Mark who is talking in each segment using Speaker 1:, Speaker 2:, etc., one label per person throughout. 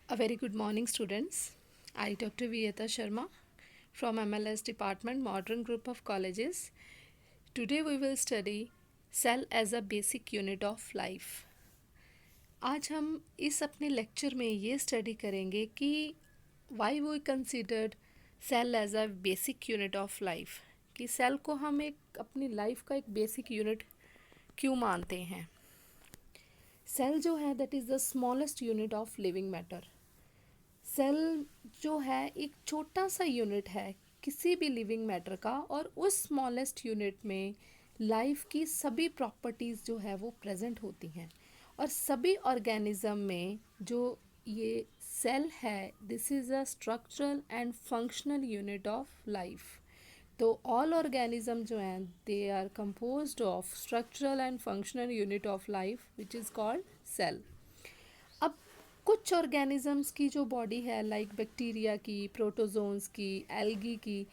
Speaker 1: A very good morning, students. I, Dr. Vieta Sharma from MLS Department, Modern Group of Colleges. Today we will study cell as a basic unit of life. आज हम इस अपने lecture में ये study करेंगे कि why we considered cell as a basic unit of life, कि cell को हम एक अपनी लाइफ का एक बेसिक यूनिट क्यों मानते हैं। सेल जो है that is the smallest unit of living matter. Cell जो है एक छोटा सा यूनिट है किसी भी लिविंग मैटर का, और उस स्मॉलेस्ट यूनिट में लाइफ की सभी प्रॉपर्टीज़ जो है वो प्रेजेंट होती हैं। और सभी ऑर्गेनिज्म में जो ये सेल है, this is a structural and functional unit of life. तो ऑल ऑर्गेनिज्म जो हैं they are composed of structural and functional unit of life which is called cell. अब कुछ ऑर्गेनिजम्स की जो बॉडी है, लाइक बैक्टीरिया की, प्रोटोजोन्स की, एल्गी की,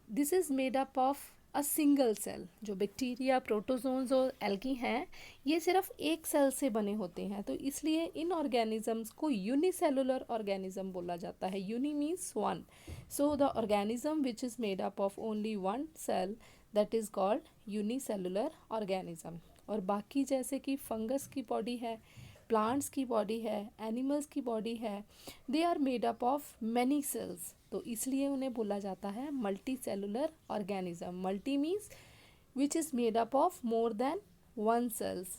Speaker 1: this is made up of a single cell. जो बैक्टीरिया, प्रोटोजोन्स और एल्गी हैं, ये सिर्फ एक सेल से बने होते हैं, तो इसलिए इन ऑर्गेनिजम्स को यूनिसेलुलर ऑर्गेनिज्म बोला जाता है। Uni means one, so the organism which is made up of only one cell, that is called unicellular organism. और बाकी जैसे कि फंगस की बॉडी है, प्लांट्स की बॉडी है, एनिमल्स की बॉडी है, they are made up of many cells, तो इसलिए उन्हें बोला जाता है multi cellular organism. Multi means which is made up of more than one cells,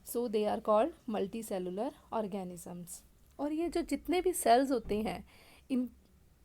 Speaker 1: so they are called multi cellular organisms. और ये जो जितने भी सेल्स होते हैं,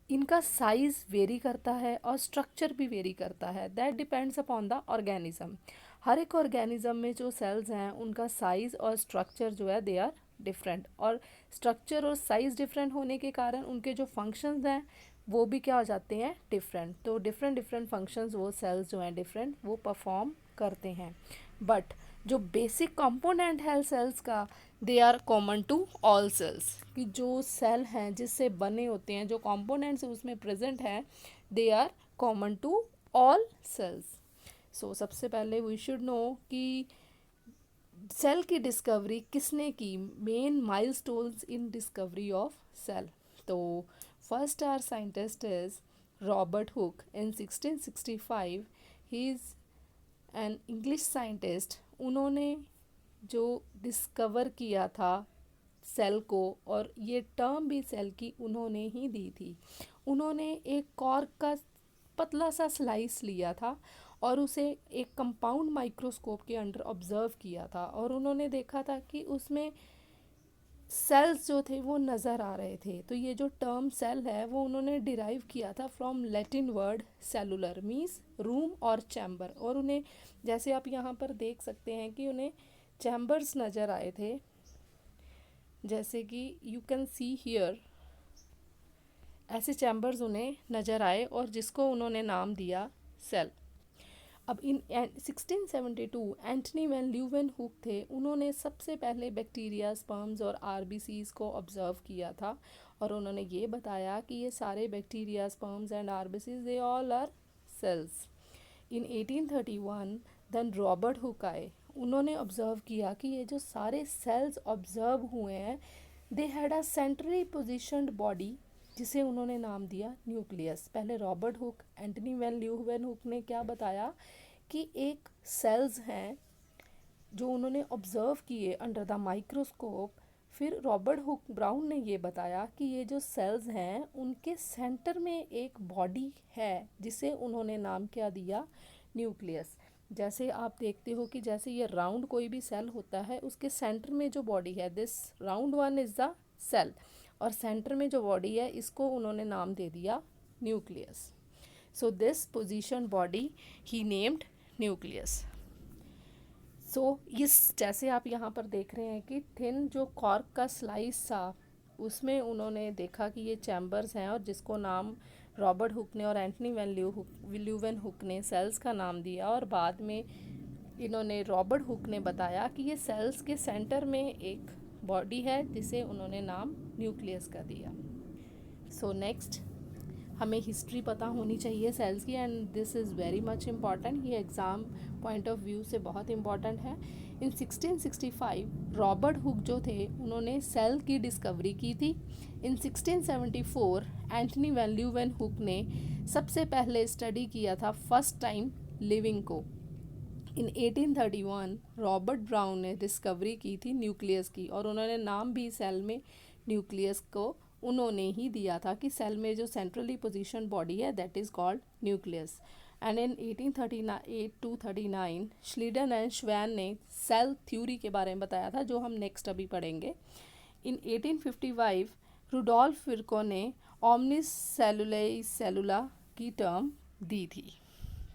Speaker 1: इनका साइज़ वेरी करता है और स्ट्रक्चर भी वेरी करता है, that depends upon the organism. हर एक ऑर्गेनिज्म में जो सेल्स हैं उनका साइज़ और स्ट्रक्चर जो है दे आर डिफरेंट, और स्ट्रक्चर और साइज़ डिफरेंट होने के कारण उनके जो फंक्शंस हैं वो भी क्या हो जाते हैं, डिफरेंट। तो डिफरेंट डिफरेंट फंक्शंस वो सेल्स जो हैं डिफरेंट वो परफॉर्म करते हैं। बट जो बेसिक कंपोनेंट है सेल्स का, they are common to all cells, कि जो सेल हैं जिससे बने होते हैं, जो कंपोनेंट्स उसमें प्रेजेंट हैं, they are common to all cells. So सबसे पहले वी शुड नो कि सेल की डिस्कवरी किसने की, main milestones in discovery of cell. तो first our scientist is Robert Hooke in 1665। He is an English scientist. उन्होंने जो डिस्कवर किया था सेल को, और ये टर्म भी सेल की उन्होंने ही दी थी। उन्होंने एक कॉर्क का पतला सा स्लाइस लिया था और उसे एक कंपाउंड माइक्रोस्कोप के अंडर ऑब्जर्व किया था, और उन्होंने देखा था कि उसमें सेल्स जो थे वो नज़र आ रहे थे। तो ये जो टर्म सेल है वो उन्होंने डिराइव किया था from Latin word cellular, means room और चैम्बर। और उन्हें, जैसे आप यहाँ पर देख सकते हैं कि उन्हें चैम्बर्स नज़र आए थे, जैसे कि यू कैन सी हियर, ऐसे चैम्बर्स उन्हें नज़र आए और जिसको उन्होंने नाम दिया सेल। अब इन 1672 एंटनी वैन ल्यूवेनहुक थे, उन्होंने सबसे पहले बैक्टीरिया, स्पर्म्स और आरबीसीज को ऑब्जर्व किया था, और उन्होंने ये बताया कि ये सारे bacteria, sperms and RBCs they all are cells. In 1831 then Robert Hooke आए, उन्होंने ऑब्जर्व किया कि ये जो सारे सेल्स ऑब्जर्व हुए हैं, they had a centrally positioned body, जिसे उन्होंने नाम दिया न्यूक्लियस। पहले Robert Hooke, Antony van Leeuwenhoek ने क्या बताया कि एक सेल्स हैं जो उन्होंने ऑब्जर्व किए अंडर द माइक्रोस्कोप। फिर रॉबर्ट हुक ब्राउन ने ये बताया कि ये जो सेल्स हैं उनके सेंटर में एक बॉडी है, जिसे उन्होंने नाम क्या दिया, न्यूक्लियस। जैसे आप देखते हो कि जैसे ये राउंड कोई भी सेल होता है, उसके सेंटर में जो बॉडी है, this round one is the cell, और सेंटर में जो बॉडी है इसको उन्होंने नाम दे दिया nucleus. So this position body ही नेम्ड न्यूक्लियस। सो इस, जैसे आप यहाँ पर देख रहे हैं कि थिन जो कॉर्क का स्लाइस था, उसमें उन्होंने देखा कि ये चैम्बर्स हैं, और जिसको नाम रॉबर्ट हुक ने और एंटनी वैन ल्यूवेनहुक ने सेल्स का नाम दिया। और बाद में इन्होंने, रॉबर्ट हुक ने बताया कि ये सेल्स के सेंटर में एक बॉडी है जिसे उन्होंने नाम न्यूक्लियस का दिया। सो नेक्स्ट हमें हिस्ट्री पता होनी चाहिए सेल्स की, and this is very much important, ये एग्ज़ाम पॉइंट ऑफ व्यू से बहुत इम्पॉर्टेंट है। इन 1665 रॉबर्ट हुक जो थे उन्होंने सेल की डिस्कवरी की थी। इन 1674 एंटनी वैन ल्यूवेन हुक ने सबसे पहले स्टडी किया था फर्स्ट टाइम लिविंग को। इन 1831 रॉबर्ट ब्राउन ने डिस्कवरी की थी न्यूक्लियस की, और उन्होंने नाम भी सेल में न्यूक्लियस को उन्होंने ही दिया था कि सेल में जो सेंट्रली पोजीशन बॉडी है that is called nucleus. And in 1838 to 39 Schleiden and Schwann ने सेल थ्योरी के बारे में बताया था, जो हम नेक्स्ट अभी पढ़ेंगे। इन 1855 रुडोल्फ विर्को ने ओमनिस सेलुलई सेलुला की टर्म दी थी।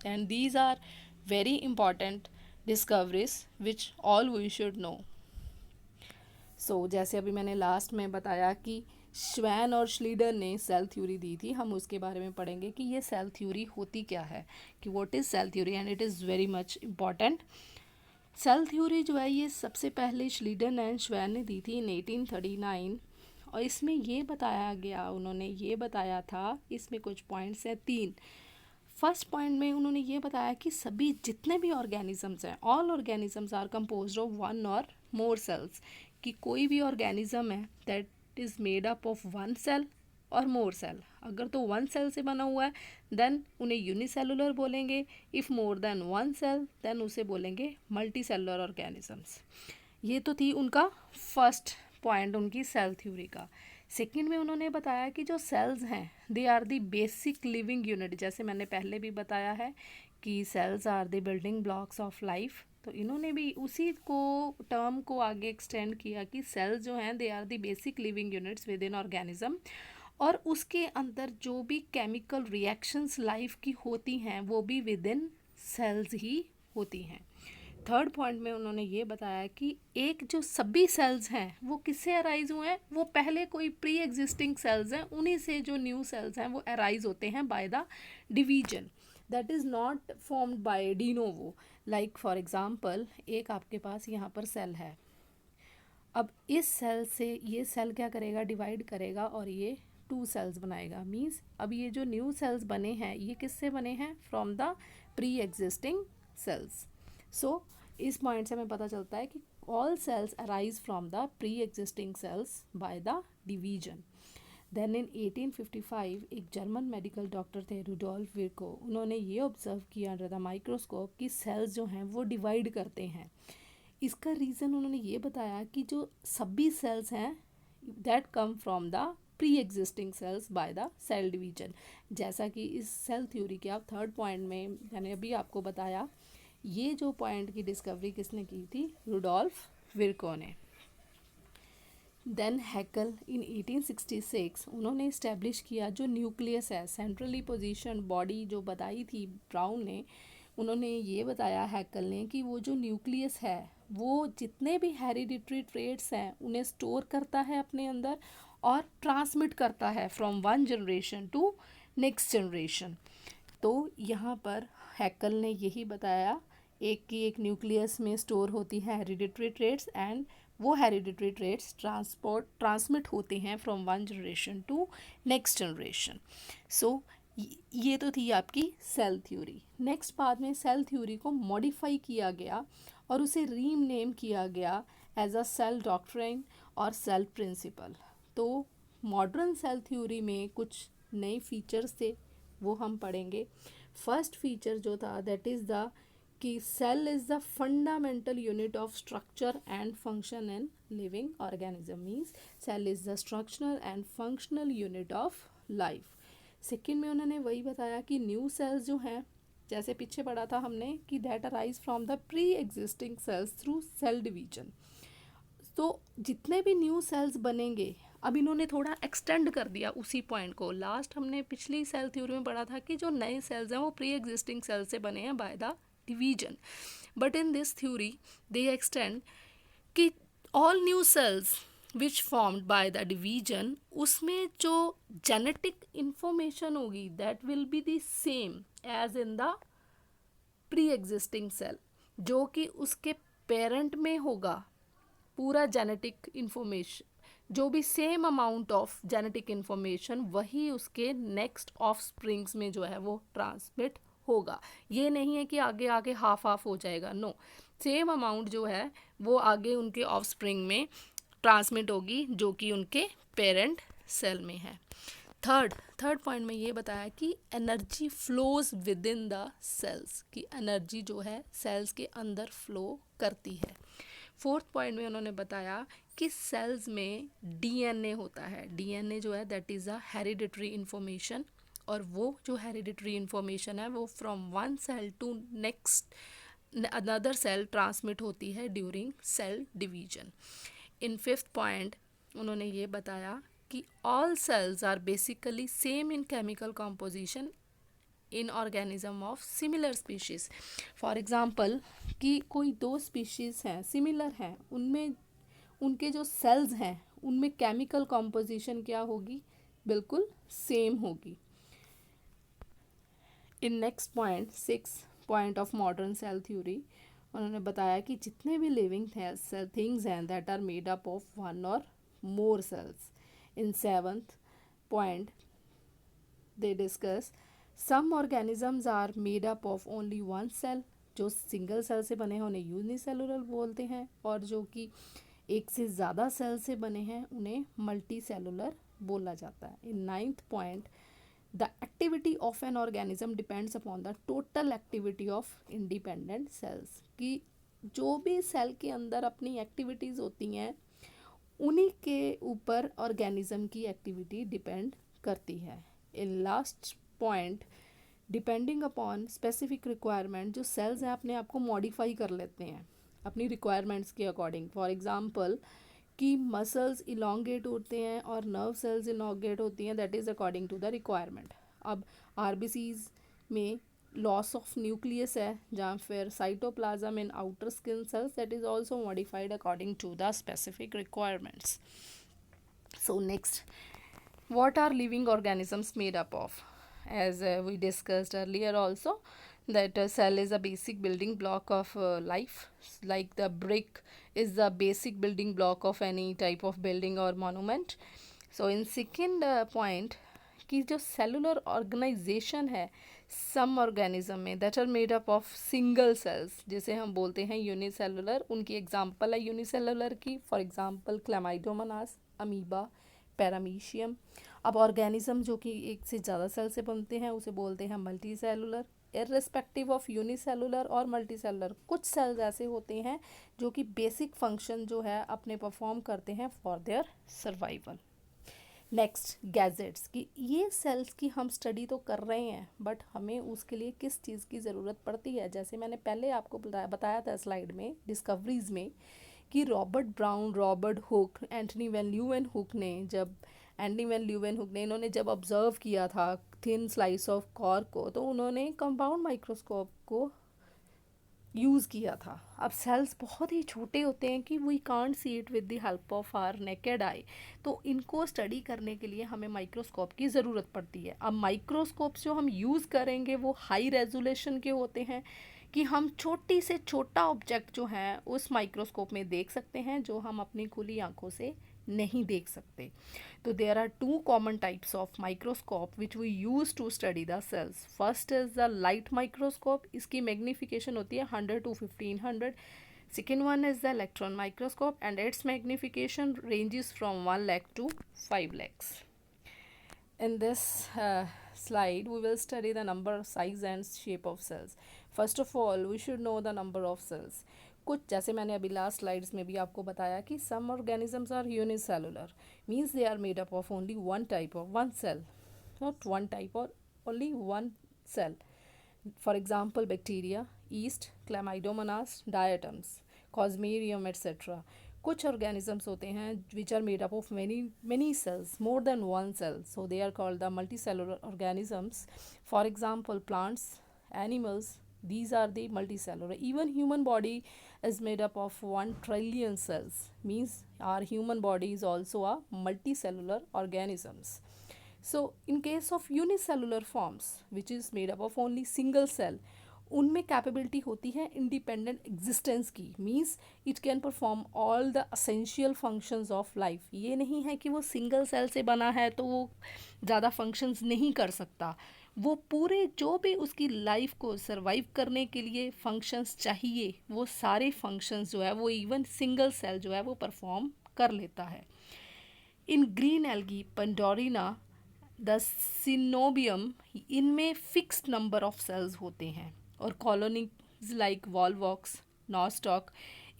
Speaker 1: And these are very important discoveries which all we should know. So जैसे अभी मैंने लास्ट में बताया कि श्वैन और श्लीडर ने सेल थ्योरी दी थी, हम उसके बारे में पढ़ेंगे कि ये सेल थ्योरी होती क्या है, कि what is cell theory, and it is very much important. Cell theory जो है ये सबसे पहले श्लीडर एंड श्वैन ने दी थी इन 1839, और इसमें ये बताया गया, उन्होंने ये बताया था, इसमें कुछ पॉइंट्स हैं 3। फर्स्ट पॉइंट में उन्होंने ये बताया कि सभी जितने भी ऑर्गेनिजम्स हैं, all organisms are composed of one और मोर सेल्स, कि कोई भी ऑर्गेनिज्म है that is made up of one cell or more cell. अगर तो वन सेल से बना हुआ है देन उन्हें यूनिसेलुलर बोलेंगे, if more than one cell then उसे बोलेंगे मल्टी सेलुलर ऑर्गेनिजम्स। ये तो थी उनका फर्स्ट पॉइंट उनकी सेल थ्योरी का। सेकेंड में उन्होंने बताया कि जो सेल्स हैं they are the basic living unit, जैसे मैंने पहले भी बताया है कि cells are the building blocks of life, तो इन्होंने भी उसी को टर्म को आगे एक्सटेंड किया कि सेल्स जो हैं they are the basic living units within organism, और उसके अंदर जो भी केमिकल रिएक्शंस लाइफ की होती हैं वो भी विद इन सेल्स ही होती हैं। थर्ड पॉइंट में उन्होंने ये बताया कि एक जो सभी सेल्स हैं वो किससे अराइज हुए हैं, वो पहले कोई प्री एग्जिस्टिंग सेल्स हैं, उन्हीं से जो न्यू सेल्स हैं वो अराइज होते हैं by the division, that is not formed by de novo. Like for example एक आपके पास यहाँ पर सेल है, अब इस सेल से ये सेल क्या करेगा, डिवाइड करेगा और ये 2 सेल्स बनाएगा। मीन्स अब ये जो न्यू सेल्स बने हैं ये किससे बने हैं, from the pre existing cells. So इस पॉइंट से हमें पता चलता है कि all cells arise from the pre existing cells by the division. Then in 1855 एक जर्मन मेडिकल डॉक्टर थे रुडोल्फ विर्को, उन्होंने ये ऑब्जर्व किया अंडर द माइक्रोस्कोप कि सेल्स जो हैं वो डिवाइड करते हैं। इसका रीज़न उन्होंने ये बताया कि जो सभी सेल्स हैं that come from the pre existing cells by the cell division. जैसा कि इस सेल थ्योरी के आप थर्ड पॉइंट में मैंने अभी आपको बताया, ये जो पॉइंट की डिस्कवरी किसने की थी, रुडोल्फ विर्को ने। देन हैकल इन 1866 उन्होंने इस्टेब्लिश किया जो न्यूक्लियस है, सेंट्रली पोजीशन बॉडी जो बताई थी ब्राउन ने, उन्होंने ये बताया हैकल ने कि वो जो न्यूक्लियस है वो जितने भी हेरिडिटरी ट्रेट्स हैं उन्हें स्टोर करता है अपने अंदर और ट्रांसमिट करता है from one generation to next generation. तो यहाँ पर हैकल ने यही बताया एक न्यूक्लियस में स्टोर होती है हेरिडिटरी ट्रेट्स, एंड वो हेरिडिटरी ट्रेट्स ट्रांसमिट होते हैं from one generation to next generation. So ये तो थी आपकी सेल थ्योरी। नेक्स्ट बाद में सेल थ्योरी को मॉडिफाई किया गया और उसे रीनेम किया गया एज अ सेल डॉक्ट्रिन और सेल प्रिंसिपल। तो मॉडर्न सेल थ्योरी में कुछ नए फीचर्स थे वो हम पढ़ेंगे। फर्स्ट फीचर जो था दैट इज़ द कि cell is the fundamental unit of structure and function in living organism, means cell is the structural and functional unit of life. Second में उन्होंने वही बताया कि न्यू सेल्स जो हैं, जैसे पीछे पढ़ा था हमने कि that arise from the pre existing cells through cell division. तो जितने भी न्यू सेल्स बनेंगे, अब इन्होंने थोड़ा एक्सटेंड कर दिया उसी पॉइंट को। लास्ट हमने पिछली सेल थ्योरी में पढ़ा था कि जो नए सेल्स हैं वो प्री एग्जिस्टिंग सेल्स से बने हैं by the division, but in this theory they extend कि all new cells which formed by the division, उसमें जो जेनेटिक इंफॉर्मेशन होगी that will be the same as in the pre existing cell, जो कि उसके पेरेंट में होगा पूरा जेनेटिक इंफॉर्मेशन, जो भी same amount of genetic information वही उसके नेक्स्ट ऑफ स्प्रिंग्स में जो है वो ट्रांसमिट होगा। ये नहीं है कि आगे आगे हाफ हाफ हो जाएगा, नो, सेम अमाउंट जो है वो आगे उनके ऑफ स्प्रिंग में ट्रांसमिट होगी जो कि उनके पेरेंट सेल में है। थर्ड पॉइंट में ये बताया कि energy flows within the cells, कि एनर्जी जो है सेल्स के अंदर फ्लो करती है। फोर्थ पॉइंट में उन्होंने बताया कि सेल्स में डीएनए होता है। डीएनए जो है that is a hereditary information, और वो जो हेरिडिटरी इंफॉर्मेशन है वो from one cell to next another cell transmit होती है during cell division. In fifth point उन्होंने ये बताया कि all cells are basically same in chemical composition in organism of similar species. For example कि कोई दो स्पीशीज़ हैं सिमिलर हैं, उनमें उनके जो सेल्स हैं उनमें केमिकल कॉम्पोजिशन क्या होगी, बिल्कुल सेम होगी। In next point 6 point of modern cell theory उन्होंने बताया कि जितने भी लिविंग थिंग्स हैं that are made up of one और more cells. In 7th point they discuss some organisms are made up of only one cell, जो single cell से बने हैं उन्हें यूनिसेलुलर बोलते हैं, और जो कि एक से ज़्यादा सेल से बने हैं उन्हें मल्टी सेलुलर बोला जाता है। In 9th point the activity of an organism depends upon the total activity of independent cells, कि जो भी सेल के अंदर अपनी एक्टिविटीज़ होती हैं उन्हीं के ऊपर ऑर्गेनिज्म की एक्टिविटी डिपेंड करती है। In last point depending upon specific requirement, जो सेल्स हैं अपने आप को मॉडिफाई कर लेते हैं अपनी रिक्वायरमेंट्स के अकॉर्डिंग। फॉर एग्जांपल कि मसल्स इलोंगेट होते हैं और नर्व सेल्स इलोंगेट होती हैं, that is according to the requirement. अब आरबीसीज में लॉस ऑफ न्यूक्लियस है, जहाँ फिर cytoplasm in outer skin cells that is also modified according to the specific requirements. So next, what are living organisms made up of? As we discussed earlier also, that a cell is a basic building block of life, like the brick is the basic building block of any type of building or monument. So in second point कि जो cellular organisation है some organism में that are made up of single cells, जिसे हम बोलते हैं unicellular, उनकी example है यूनिसेलुलर की, for example Chlamydomonas, amoeba, paramecium. अब ऑर्गेनिज्म जो कि एक से ज़्यादा सेल से बनते हैं उसे बोलते हैं multi cellular. Irrespective of unicellular और मल्टी सेलुलर, कुछ सेल्स ऐसे होते हैं जो कि बेसिक फंक्शन जो है अपने परफॉर्म करते हैं for their survival. Next, gadgets, कि ये सेल्स की हम स्टडी तो कर रहे हैं बट हमें उसके लिए किस चीज़ की ज़रूरत पड़ती है। जैसे मैंने पहले आपको बताया था स्लाइड में डिस्कवरीज में कि Robert Brown, Robert Hooke, Antony van Leeuwenhoek ने इन्होंने जब ऑब्जर्व किया था थिन स्लाइस ऑफ कॉर्क को, तो उन्होंने कंपाउंड माइक्रोस्कोप को यूज़ किया था। अब सेल्स बहुत ही छोटे होते हैं कि we can't see it with the help of our naked eye, तो इनको स्टडी करने के लिए हमें माइक्रोस्कोप की ज़रूरत पड़ती है। अब माइक्रोस्कोप्स जो हम यूज़ करेंगे वो हाई रेजोल्यूशन के होते हैं कि हम छोटी से छोटा ऑब्जेक्ट जो है उस माइक्रोस्कोप में देख सकते हैं जो हम अपनी खुली आंखों से नहीं देख सकते। तो there are two common types of microscope which we use to study the cells. First is the light microscope, इसकी मैग्निफिकेशन होती है 100 to 1500। Second one is the electron microscope and its magnification ranges from 1 lakh to 5 lakhs. In this slide, we will study the number, size and shape of cells. First of all, we should know the number of cells. कुछ जैसे मैंने अभी last slides में भी आपको बताया कि some organisms are unicellular, means they are made up of only one type of one cell, not one type और only one cell. For example bacteria, yeast, Chlamydomonas, diatoms, Cosmarium etcetera. कुछ organisms होते हैं which are made up of many cells, more than one cell, so they are called the multicellular organisms. For example, plants, animals, these are the multicellular. Even human body is made up of 1 trillion cells, means our human body is also a multicellular organisms. So in case of unicellular forms which is made up of only single cell, उनमें capability होती है independent existence की, means it can perform all the essential functions of life. ये नहीं है कि वो single cell से बना है तो वो ज़्यादा फंक्शंस नहीं कर सकता, वो पूरे जो भी उसकी लाइफ को सरवाइव करने के लिए फंक्शंस चाहिए वो सारे फंक्शंस जो है वो इवन सिंगल सेल जो है वो परफॉर्म कर लेता है। In green algae Pandorina the coenobium, इनमें फिक्स्ड नंबर ऑफ सेल्स होते हैं, और कॉलोनीज लाइक वॉलवॉक्स, नॉस्टॉक,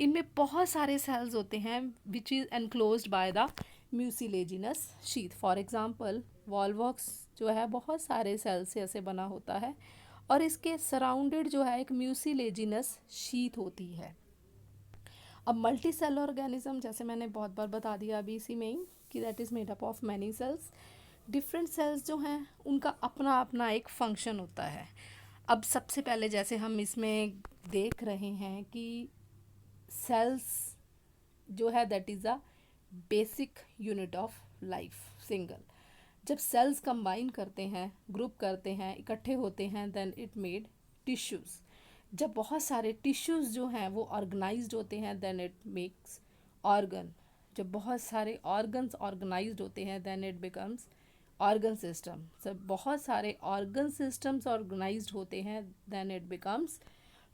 Speaker 1: इनमें बहुत सारे सेल्स होते हैं which is enclosed by the mucilaginous sheath. For example Volvox जो है बहुत सारे सेल्स से ऐसे बना होता है और इसके सराउंडेड जो है एक म्यूसिलेजिनस शीथ होती है। अब मल्टी सेल ऑर्गेनिज्म, जैसे मैंने बहुत बार बता दिया अभी इसी में ही, कि that is made up of many sales. Different cells जो हैं उनका अपना अपना एक फंक्शन होता है। अब सबसे पहले जैसे हम इसमें देख रहे हैं कि सेल्स जो है that is a basic unit of life, single. जब सेल्स कंबाइन करते हैं, ग्रुप करते हैं, इकट्ठे होते हैं, देन इट मेड टिश्यूज़। जब बहुत सारे टिश्यूज़ जो हैं वो ऑर्गेनाइज्ड होते हैं, देन इट मेक्स ऑर्गन। जब बहुत सारे ऑर्गन्स ऑर्गेनाइज्ड होते हैं, then it becomes organ system. जब बहुत सारे ऑर्गन सिस्टम्स ऑर्गेनाइज्ड होते हैं, then it becomes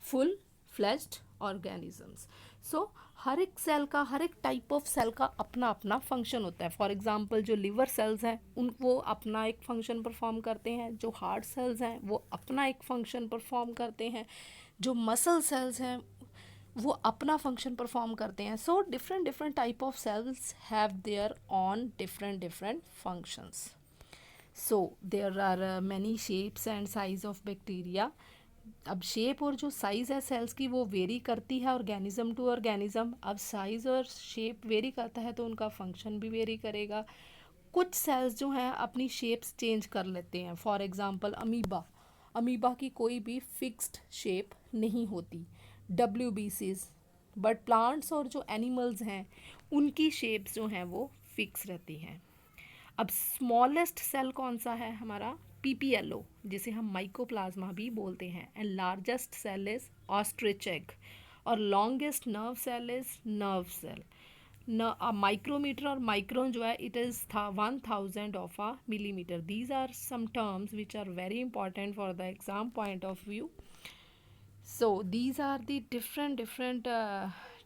Speaker 1: full fleshed organisms. So हर एक सेल का, हर एक टाइप ऑफ सेल का अपना अपना फंक्शन होता है। फॉर एग्जांपल जो लिवर सेल्स हैं वो अपना एक फंक्शन परफॉर्म करते हैं, जो हार्ट सेल्स हैं वो अपना एक फंक्शन परफॉर्म करते हैं, जो मसल सेल्स हैं वो अपना फंक्शन परफॉर्म करते हैं। So different different type of cells have their own different different functions. So there are many shapes and size of bacteria. अब शेप और जो साइज़ है सेल्स की वो वेरी करती है ऑर्गेनिज्म टू ऑर्गेनिज्म। अब साइज़ और शेप वेरी करता है तो उनका फंक्शन भी वेरी करेगा। कुछ सेल्स जो हैं अपनी शेप्स चेंज कर लेते हैं। फॉर एग्जांपल अमीबा, अमीबा की कोई भी फिक्स्ड शेप नहीं होती। WBCs, बट प्लांट्स और जो एनिमल्स हैं उनकी शेप्स जो हैं वो फिक्स रहती हैं। अब स्मॉलेस्ट सेल कौन सा है हमारा? PPLO, जिसे हम माइकोप्लाज्मा भी बोलते हैं। And largest cell is ostrich egg, और longest nerve cell is nerve cell. Micrometre और माइक्रोन जो है it is 1000 of a millimetre. These are some terms which are very important for the exam point of view. So these are the different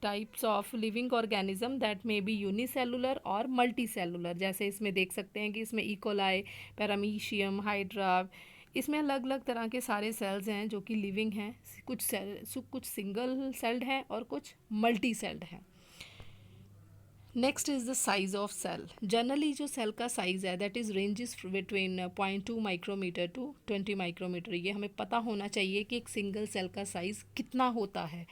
Speaker 1: types of living organism that may be unicellular or multicellular. जैसे इसमें देख सकते हैं कि इसमें E coli, paramecium, hydra, इसमें अलग अलग तरह के सारे सेल्स हैं जो कि लिविंग हैं। कुछ सिंगल सेल्ड हैं और कुछ मल्टी सेल्ड हैं। Next is the size of cell. Generally जो सेल का साइज़ है that is ranges between 0.2 micrometre to 20 micrometre. ये हमें पता होना चाहिए कि एक सिंगल सेल का साइज़ कितना होता है।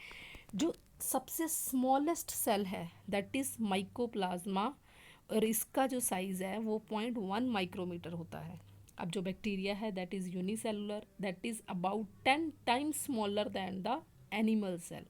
Speaker 1: जो सबसे स्मॉलेस्ट सेल है दैट इज़ माइकोप्लाज्मा, और इसका जो साइज़ है वो 0.1 माइक्रोमीटर होता है। अब जो बैक्टीरिया है that is unicellular, that is about 10 times smaller than the animal cell.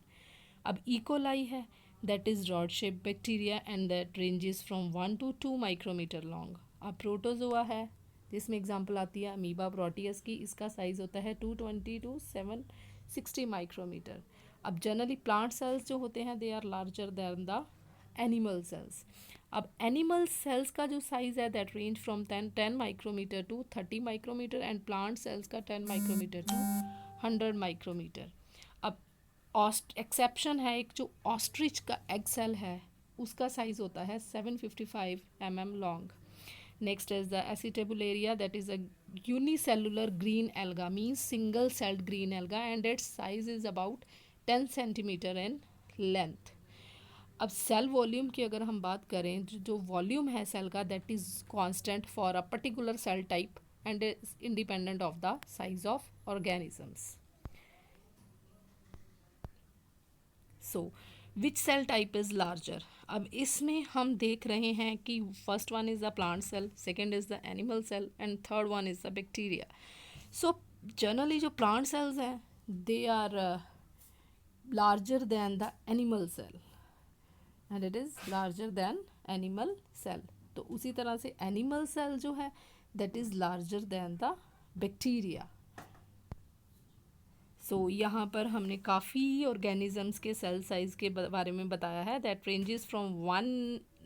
Speaker 1: अब इकोलाई है that is rod shaped bacteria and that ranges from 1 to 2 micrometre long. अब प्रोटोजोआ है जिसमें एग्जांपल आती है अमीबा प्रोटियस की, इसका साइज़ होता है 220 to 760 माइक्रोमीटर। अब जनरली प्लांट सेल्स जो होते हैं they are larger than the animal cells. अब एनिमल सेल्स का जो साइज़ है that range from 10 micrometre to 30 micrometre, and plant cells का 10 माइक्रोमीटर टू 100 माइक्रोमीटर। अब एक्सेप्शन है एक, जो ऑस्ट्रिच का एग सेल है उसका साइज होता है 755 mm long. Next is the Acetabularia that is a unicellular green alga, means single celled green alga, and its size is about 10 centimetre in length. अब सेल वॉल्यूम की अगर हम बात करें, जो वॉल्यूम है सेल का that is constant for a particular cell type and is independent of the size of organisms. So which cell type is larger? अब इसमें हम देख रहे हैं कि first one is the plant cell, second is the animal cell, and third one is the bacteria. So generally जो plant cells हैं they are larger than the animal cell, and it is larger than animal cell. तो उसी तरह से animal cell जो है that is larger than the bacteria. यहाँ पर हमने काफ़ी ऑर्गेनिजम्स के सेल साइज़ के बारे में बताया है, that ranges from 1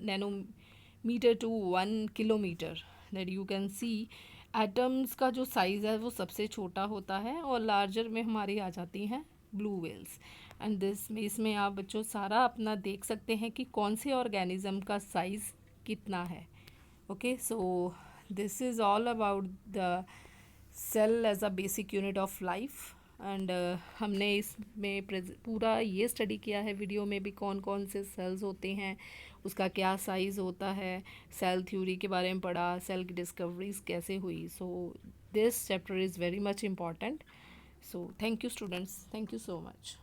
Speaker 1: nanometre to 1 kilometre. That you can see atoms का जो साइज़ है वो सबसे छोटा होता है, और लार्जर में हमारी आ जाती हैं ब्लू वेल्स। एंड इसमें आप बच्चों सारा अपना देख सकते हैं कि कौन से ऑर्गेनिज्म का साइज़ कितना है। Okay, so this is all about the cell as a basic unit of life. And हमने इसमें पूरा ये स्टडी किया है वीडियो में भी कौन कौन से सेल्स होते हैं, उसका क्या साइज़ होता है, सेल थ्योरी के बारे में पढ़ा, सेल की डिस्कवरीज कैसे हुई। So this chapter is very much important. So thank you students, thank you so much.